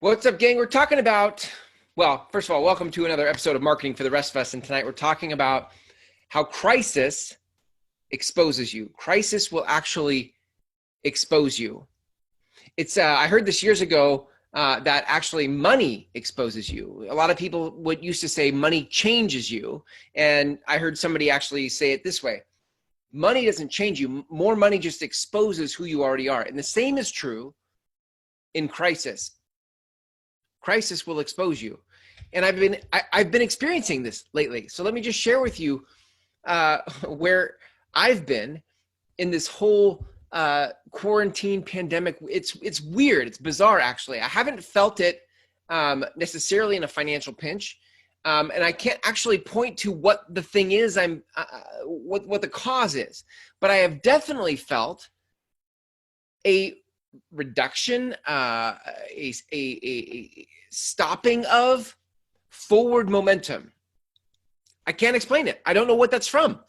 What's up, gang? We're talking about, well, first of all, welcome to another episode of Marketing for the Rest of Us. And tonight we're talking about how crisis exposes you. Crisis will actually expose you. I heard this years ago that actually money exposes you. A lot of people would used to say money changes you. And I heard somebody actually say it this way. Money doesn't change you. More money just exposes who you already are. And the same is true in crisis. Crisis will expose you. And I've been experiencing this lately. So let me just share with you where I've been in this whole quarantine pandemic. It's weird. It's bizarre, actually. I haven't felt it necessarily in a financial pinch. And I can't actually point to what the thing is, what the cause is. But I have definitely felt a reduction, a stopping of forward momentum. I can't explain it. I don't know what that's from.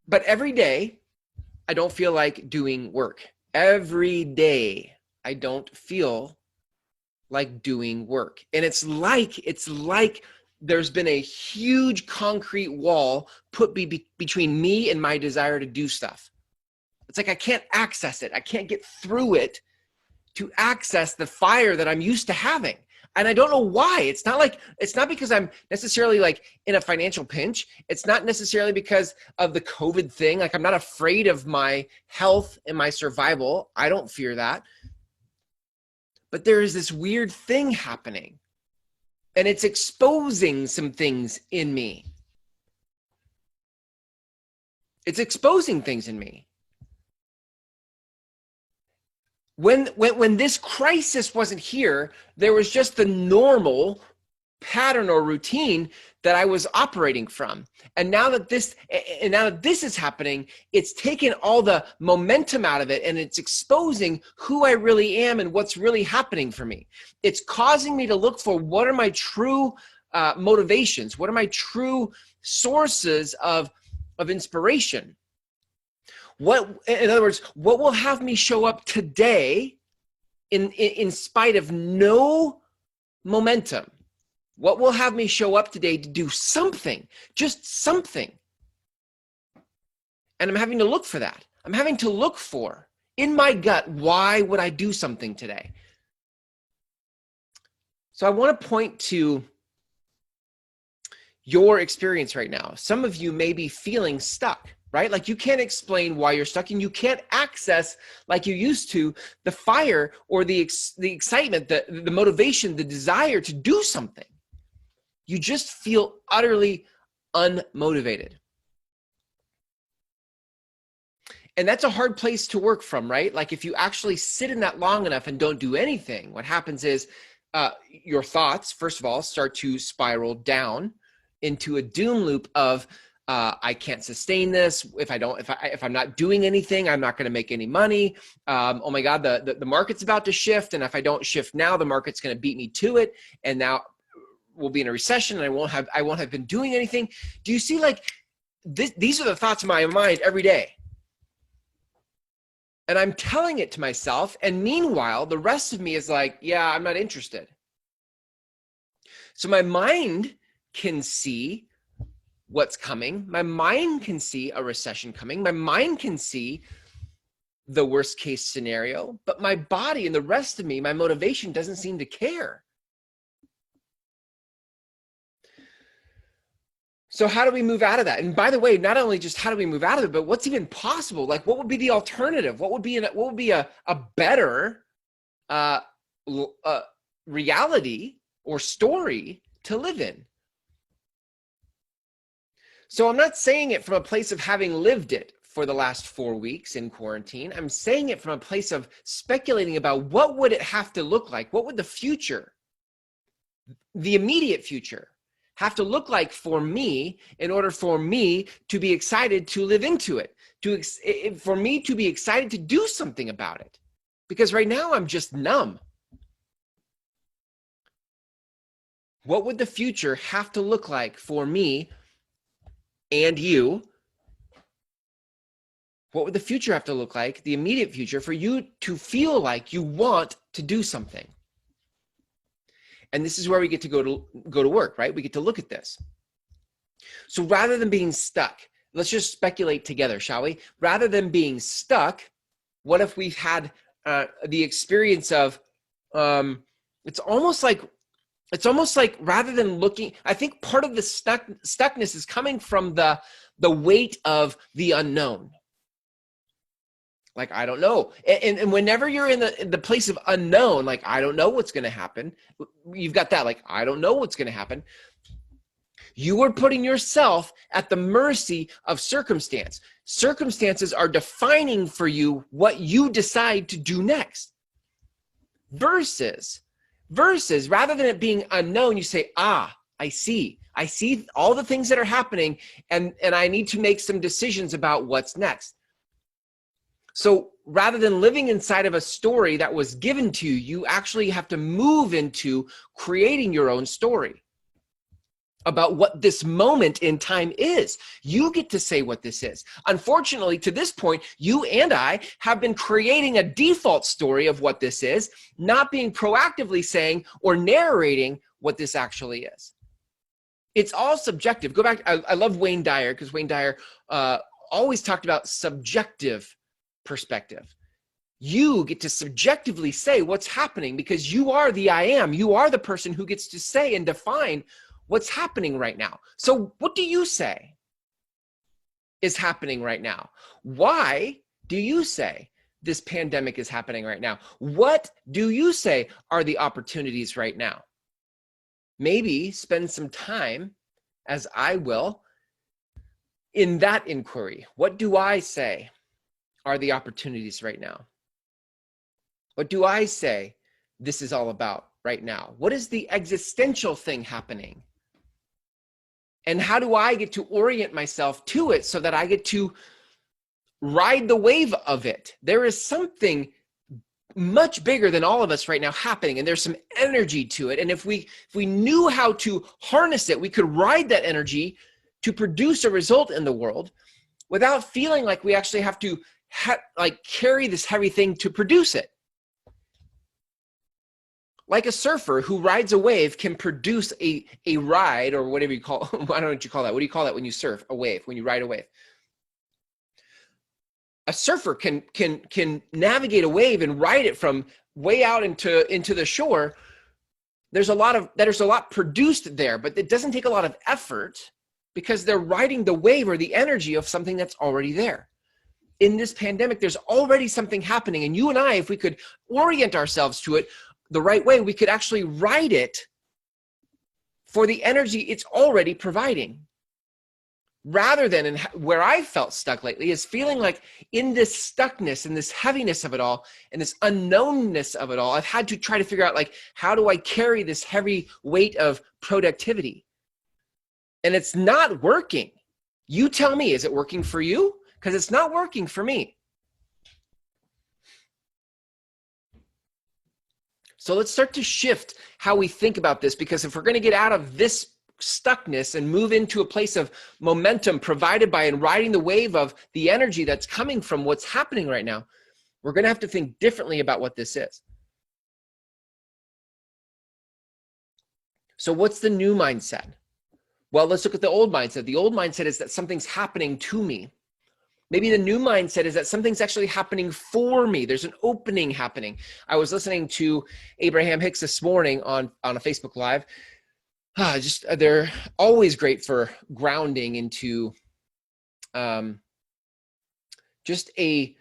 But every day, I don't feel like doing work. Every day, I don't feel like doing work. And it's like there's been a huge concrete wall put between me and my desire to do stuff. It's like I can't access it. I can't get through it to access the fire that I'm used to having. And I don't know why. It's not because I'm necessarily like in a financial pinch. It's not necessarily because of the COVID thing. Like, I'm not afraid of my health and my survival. I don't fear that. But there is this weird thing happening, and it's exposing some things in me. It's exposing things in me. When this crisis wasn't here, there was just the normal pattern or routine that I was operating from. And now that this is happening, it's taken all the momentum out of it, and it's exposing who I really am and what's really happening for me. It's causing me to look for what are my true motivations, what are my true sources of inspiration. In other words, what will have me show up today in spite of no momentum? What will have me show up today to do something, just something? And I'm having to look for that. I'm having to look for, in my gut, why would I do something today? So I want to point to your experience right now. Some of you may be feeling stuck. Right? Like, you can't explain why you're stuck, and you can't access, like you used to, the fire or the excitement, the motivation, the desire to do something. You just feel utterly unmotivated. And that's a hard place to work from, right? Like, if you actually sit in that long enough and don't do anything, what happens is your thoughts, first of all, start to spiral down into a doom loop of, I can't sustain this. If I'm not doing anything, I'm not going to make any money. Oh my God, the market's about to shift. And if I don't shift now, the market's going to beat me to it. And now we'll be in a recession, and I won't have been doing anything. Do you see, like, these are the thoughts in my mind every day. And I'm telling it to myself. And meanwhile, the rest of me is like, yeah, I'm not interested. So my mind can see what's coming. My mind can see a recession coming. My mind can see the worst case scenario, but my body and the rest of me, my motivation, doesn't seem to care. So how do we move out of that? And by the way, not only just how do we move out of it, but what's even possible? Like, what would be the alternative? What would be a better reality or story to live in? So I'm not saying it from a place of having lived it for the last 4 weeks in quarantine. I'm saying it from a place of speculating about what would it have to look like? What would the future, the immediate future, have to look like for me in order for me to be excited to live into it, for me to be excited to do something about it? Because right now I'm just numb. What would the future have to look like for me and you? What would the future have to look like, the immediate future, for you to feel like you want to do something? And this is where we get to go to work, right? We get to look at this. So rather than being stuck, let's just speculate together, shall we? Rather than being stuck, what if we've had the experience of, it's almost like rather than looking, I think part of the stuckness is coming from the weight of the unknown. Like, I don't know. And whenever you're in the place of unknown, like, I don't know what's going to happen. You've got that, like, I don't know what's going to happen. You are putting yourself at the mercy of circumstance. Circumstances are defining for you what you decide to do next. Versus, rather than it being unknown, you say, I see all the things that are happening, and I need to make some decisions about what's next. So rather than living inside of a story that was given to you, you actually have to move into creating your own story about what this moment in time is. You get to say what this is. Unfortunately, to this point, you and I have been creating a default story of what this is, not being proactively saying or narrating what this actually is. It's all subjective. Go back. I love Wayne Dyer, because Wayne Dyer always talked about subjective perspective. You get to subjectively say what's happening because you are the I am. You are the person who gets to say and define what's happening right now. So what do you say is happening right now? Why do you say this pandemic is happening right now? What do you say are the opportunities right now? Maybe spend some time, as I will, in that inquiry. What do I say are the opportunities right now? What do I say this is all about right now? What is the existential thing happening? And how do I get to orient myself to it so that I get to ride the wave of it? There is something much bigger than all of us right now happening, and there's some energy to it. And if we knew how to harness it, we could ride that energy to produce a result in the world without feeling like we actually have to carry this heavy thing to produce it. Like a surfer who rides a wave can produce a ride, or whatever you call, I don't know what you call that. What do you call that when you surf? A wave, when you ride a wave. A surfer can navigate a wave and ride it from way out into the shore. There's a lot produced there, but it doesn't take a lot of effort because they're riding the wave or the energy of something that's already there. In this pandemic, there's already something happening, and you and I, if we could orient ourselves to it the right way, we could actually ride it for the energy it's already providing. Rather than, and where I felt stuck lately is feeling like in this stuckness and this heaviness of it all and this unknownness of it all, I've had to try to figure out, like, how do I carry this heavy weight of productivity? And it's not working. You tell me, is it working for you? Because it's not working for me. So let's start to shift how we think about this, because if we're going to get out of this stuckness and move into a place of momentum provided by and riding the wave of the energy that's coming from what's happening right now, we're going to have to think differently about what this is. So what's the new mindset? Well, let's look at the old mindset. The old mindset is that something's happening to me. Maybe the new mindset is that something's actually happening for me. There's an opening happening. I was listening to Abraham Hicks this morning on a Facebook Live. They're always great for grounding into just a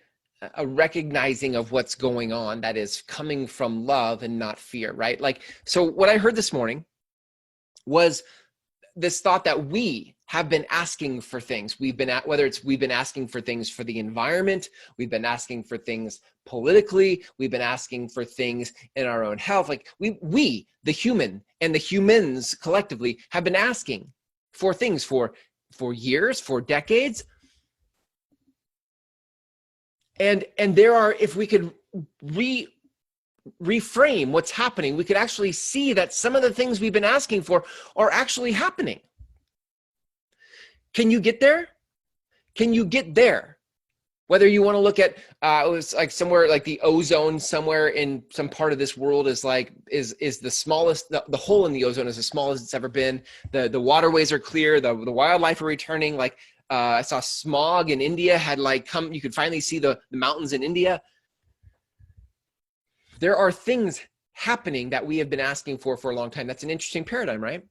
recognizing of what's going on that is coming from love and not fear, right? Like, so what I heard this morning was this thought that we have been asking for things. We've been asking for things for the environment. We've been asking for things politically. We've been asking for things in our own health. Like we, the human and the humans collectively, have been asking for things for years, for decades. And there are, if we could reframe what's happening, we could actually see that some of the things we've been asking for are actually happening. Can you get there? Can you get there? Whether you want to look at, it was like somewhere like the ozone somewhere in some part of this world is the smallest, the hole in the ozone is the smallest it's ever been. The waterways are clear. The wildlife are returning. Like I saw smog in India had you could finally see the mountains in India. There are things happening that we have been asking for a long time. That's an interesting paradigm, right?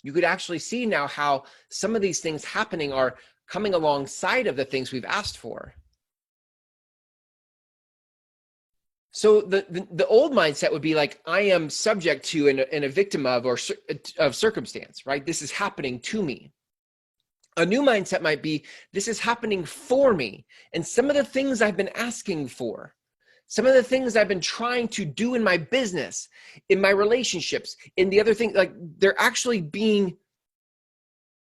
You could actually see now how some of these things happening are coming alongside of the things we've asked for. So the old mindset would be like, I am subject to and a victim of of circumstance, right? This is happening to me. A new mindset might be, this is happening for me. And some of the things I've been asking for, some of the things I've been trying to do in my business, in my relationships, in the other thing, like they're actually being,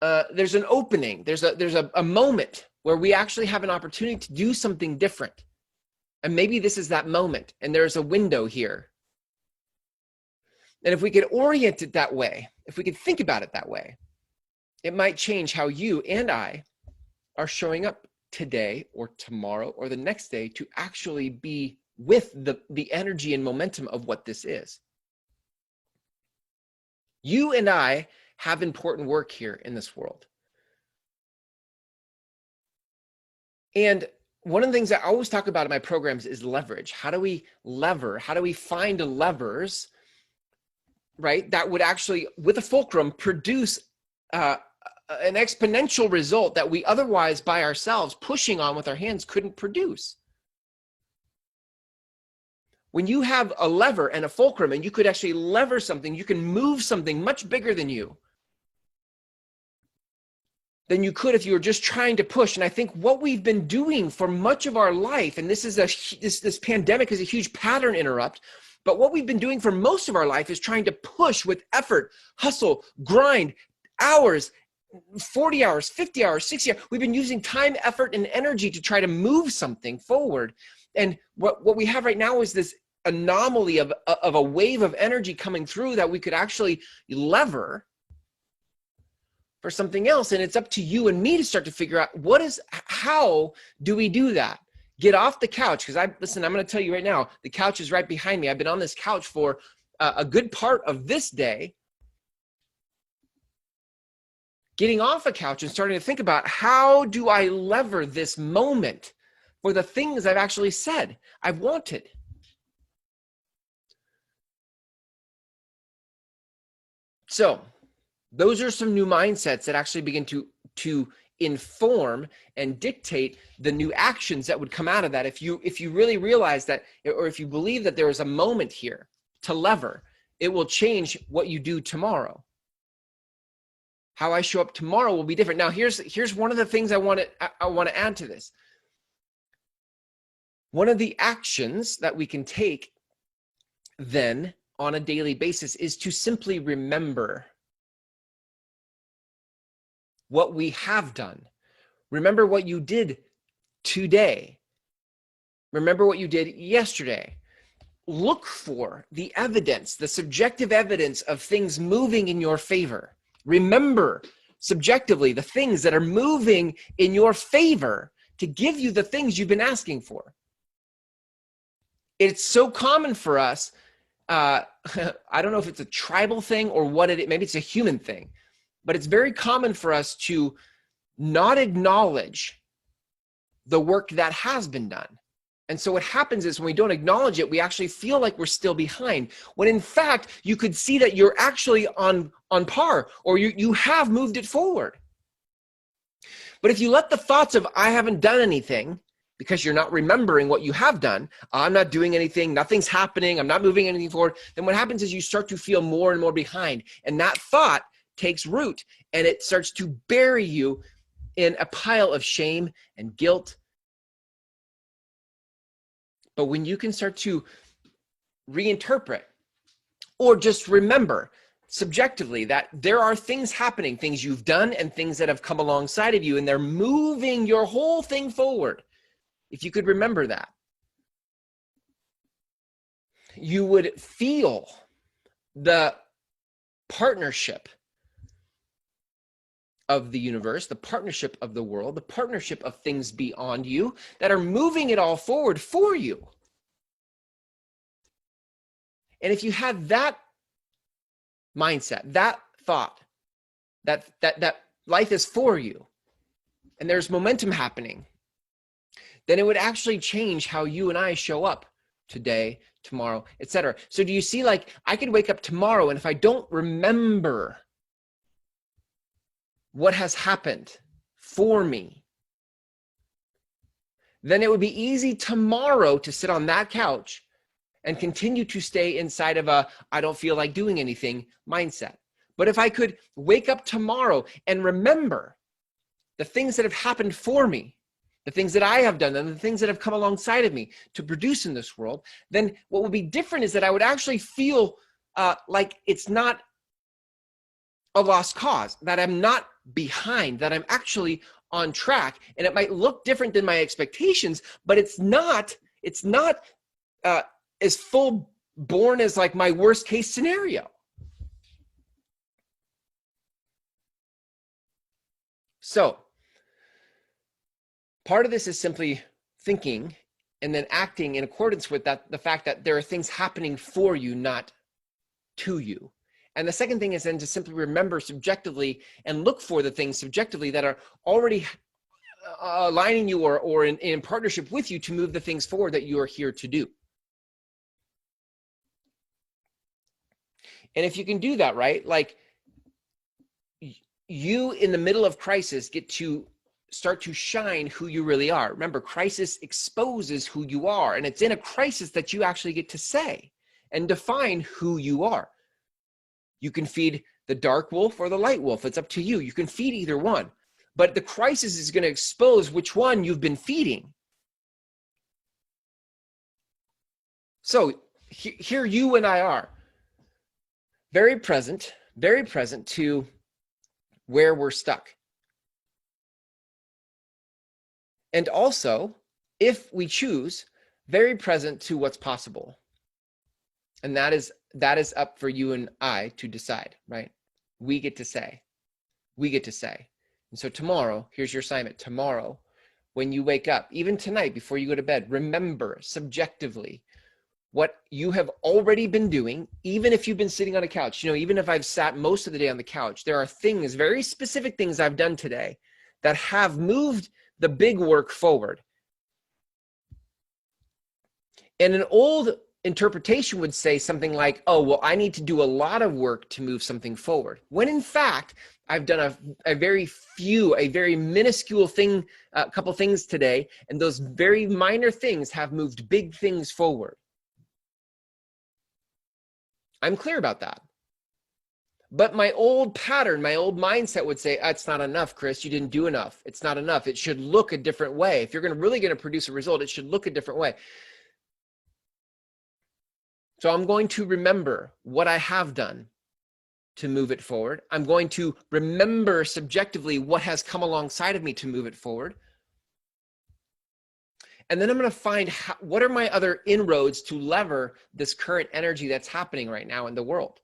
there's an opening, there's a moment where we actually have an opportunity to do something different. And maybe this is that moment, and there's a window here. And if we could orient it that way, if we could think about it that way, it might change how you and I are showing up today or tomorrow or the next day to actually be with the energy and momentum of what this is. You and I have important work here in this world. And one of the things I always talk about in my programs is leverage. How do we lever? How do we find levers, right, that would actually, with a fulcrum, produce an exponential result that we otherwise by ourselves, pushing on with our hands, couldn't produce? When you have a lever and a fulcrum and you could actually lever something, you can move something much bigger than you could if you were just trying to push. And I think what we've been doing for much of our life, and this pandemic is a huge pattern interrupt, but what we've been doing for most of our life is trying to push with effort, hustle, grind, hours, 40 hours, 50 hours, 60 hours. We've been using time, effort, and energy to try to move something forward. And what we have right now is this anomaly of a wave of energy coming through that we could actually lever for something else. And it's up to you and me to start to figure out how do we do that? Get off the couch. Because listen, I'm going to tell you right now, the couch is right behind me. I've been on this couch for a good part of this day, getting off a couch and starting to think about, how do I lever this moment for the things I've actually said I've wanted? So those are some new mindsets that actually begin to inform and dictate the new actions that would come out of that. If you really realize that, or if you believe that there is a moment here to lever, it will change what you do tomorrow. How I show up tomorrow will be different. Now, here's one of the things I want to add to this. One of the actions that we can take then on a daily basis is to simply remember what we have done. Remember what you did today. Remember what you did yesterday. Look for the evidence, the subjective evidence of things moving in your favor. Remember subjectively the things that are moving in your favor to give you the things you've been asking for. It's so common for us. I don't know if it's a tribal thing or what maybe it's a human thing, but it's very common for us to not acknowledge the work that has been done. And so what happens is when we don't acknowledge it, we actually feel like we're still behind, when in fact, you could see that you're actually on par, or you have moved it forward. But if you let the thoughts of, I haven't done anything, because you're not remembering what you have done, I'm not doing anything, nothing's happening, I'm not moving anything forward, then what happens is you start to feel more and more behind. And that thought takes root and it starts to bury you in a pile of shame and guilt. But when you can start to reinterpret or just remember subjectively that there are things happening, things you've done and things that have come alongside of you, and they're moving your whole thing forward. If you could remember that, you would feel the partnership of the universe, the partnership of the world, the partnership of things beyond you that are moving it all forward for you. And if you have that mindset, that thought, that life is for you, and there's momentum happening, then it would actually change how you and I show up today, tomorrow, etc. So do you see, like, I could wake up tomorrow, and if I don't remember what has happened for me, then it would be easy tomorrow to sit on that couch and continue to stay inside of a I don't feel like doing anything mindset. But if I could wake up tomorrow and remember the things that have happened for me, the things that I have done, and the things that have come alongside of me to produce in this world, then what would be different is that I would actually feel like it's not a lost cause, that I'm not behind, that I'm actually on track. And it might look different than my expectations, but it's not as full born as like my worst case scenario. So part of this is simply thinking and then acting in accordance with that, the fact that there are things happening for you, not to you. And the second thing is then to simply remember subjectively and look for the things subjectively that are already aligning you or in partnership with you to move the things forward that you are here to do. And if you can do that, right, like you in the middle of crisis get to start to shine who you really are. Remember, crisis exposes who you are, and it's in a crisis that you actually get to say and define who you are. You can feed the dark wolf or the light wolf. It's up to you. You can feed either one, but the crisis is going to expose which one you've been feeding. So here you and I are very present to where we're stuck. And also, if we choose, very present to what's possible. And that is up for you and I to decide, right? We get to say. And so tomorrow, here's your assignment. Tomorrow, when you wake up, even tonight before you go to bed, remember subjectively what you have already been doing, even if you've been sitting on a couch. Even if I've sat most of the day on the couch, there are things, very specific things I've done today that have moved the big work forward. And an old interpretation would say something like, oh, well, I need to do a lot of work to move something forward. When in fact, I've done a very minuscule thing, a couple things today, and those very minor things have moved big things forward. I'm clear about that. But my old pattern, my old mindset would say, it's not enough, Chris. You didn't do enough. It's not enough. It should look a different way. If you're really going to produce a result, it should look a different way. So I'm going to remember what I have done to move it forward. I'm going to remember subjectively what has come alongside of me to move it forward. And then I'm going to find what are my other inroads to lever this current energy that's happening right now in the world.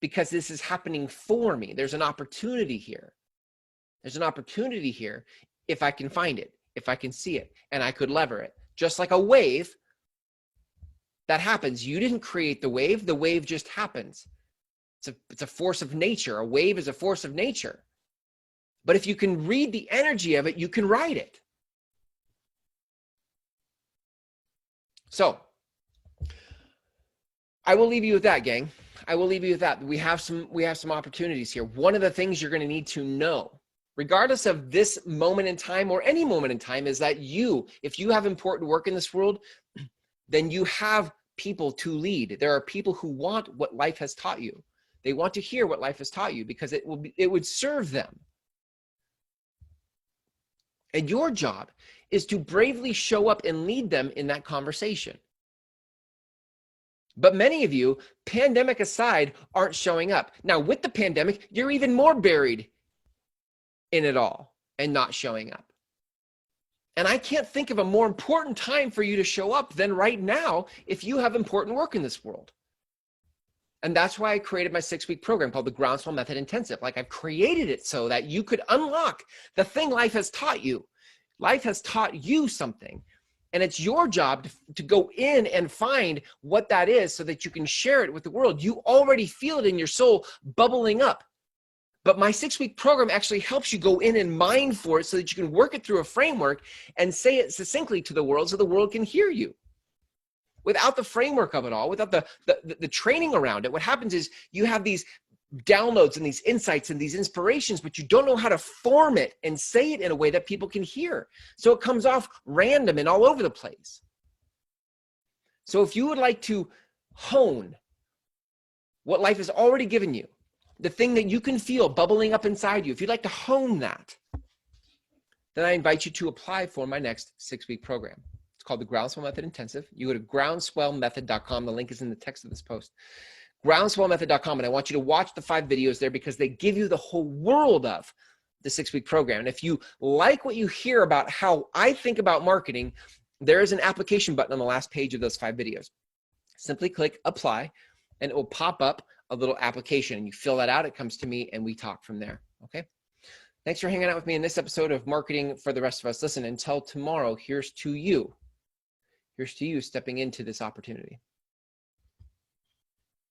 Because this is happening for me. There's an opportunity here. There's an opportunity here if I can find it, if I can see it, and I could lever it. Just like a wave that happens. You didn't create the wave just happens. It's a force of nature. A wave is a force of nature. But if you can read the energy of it, you can ride it. So I will leave you with that, gang. I will leave you with that. We have some opportunities here. One of the things you're going to need to know, regardless of this moment in time or any moment in time, is that if you have important work in this world, then you have people to lead. There are people who want what life has taught you. They want to hear what life has taught you because it would serve them. And your job is to bravely show up and lead them in that conversation. But many of you, pandemic aside, aren't showing up. Now, with the pandemic, you're even more buried in it all and not showing up. And I can't think of a more important time for you to show up than right now if you have important work in this world. And that's why I created my 6-week program called the Groundswell Method Intensive. Like, I've created it so that you could unlock the thing life has taught you. Life has taught you something. And it's your job to go in and find what that is so that you can share it with the world. You already feel it in your soul bubbling up. But my 6-week program actually helps you go in and mine for it so that you can work it through a framework and say it succinctly to the world so the world can hear you. Without the framework of it all, without the training around it, what happens is you have these downloads and these insights and these inspirations, but you don't know how to form it and say it in a way that people can hear. So it comes off random and all over the place. So if you would like to hone what life has already given you, the thing that you can feel bubbling up inside you, if you'd like to hone that, then I invite you to apply for my next 6-week program. It's called the Groundswell Method Intensive. You go to groundswellmethod.com. The link is in the text of this post. Groundswellmethod.com. And I want you to watch the 5 videos there because they give you the whole world of the 6-week program. And if you like what you hear about how I think about marketing, there is an application button on the last page of those 5 videos. Simply click apply and it will pop up a little application. You fill that out, it comes to me, and we talk from there. Okay? Thanks for hanging out with me in this episode of Marketing for the Rest of Us. Listen, until tomorrow, here's to you. Here's to you stepping into this opportunity.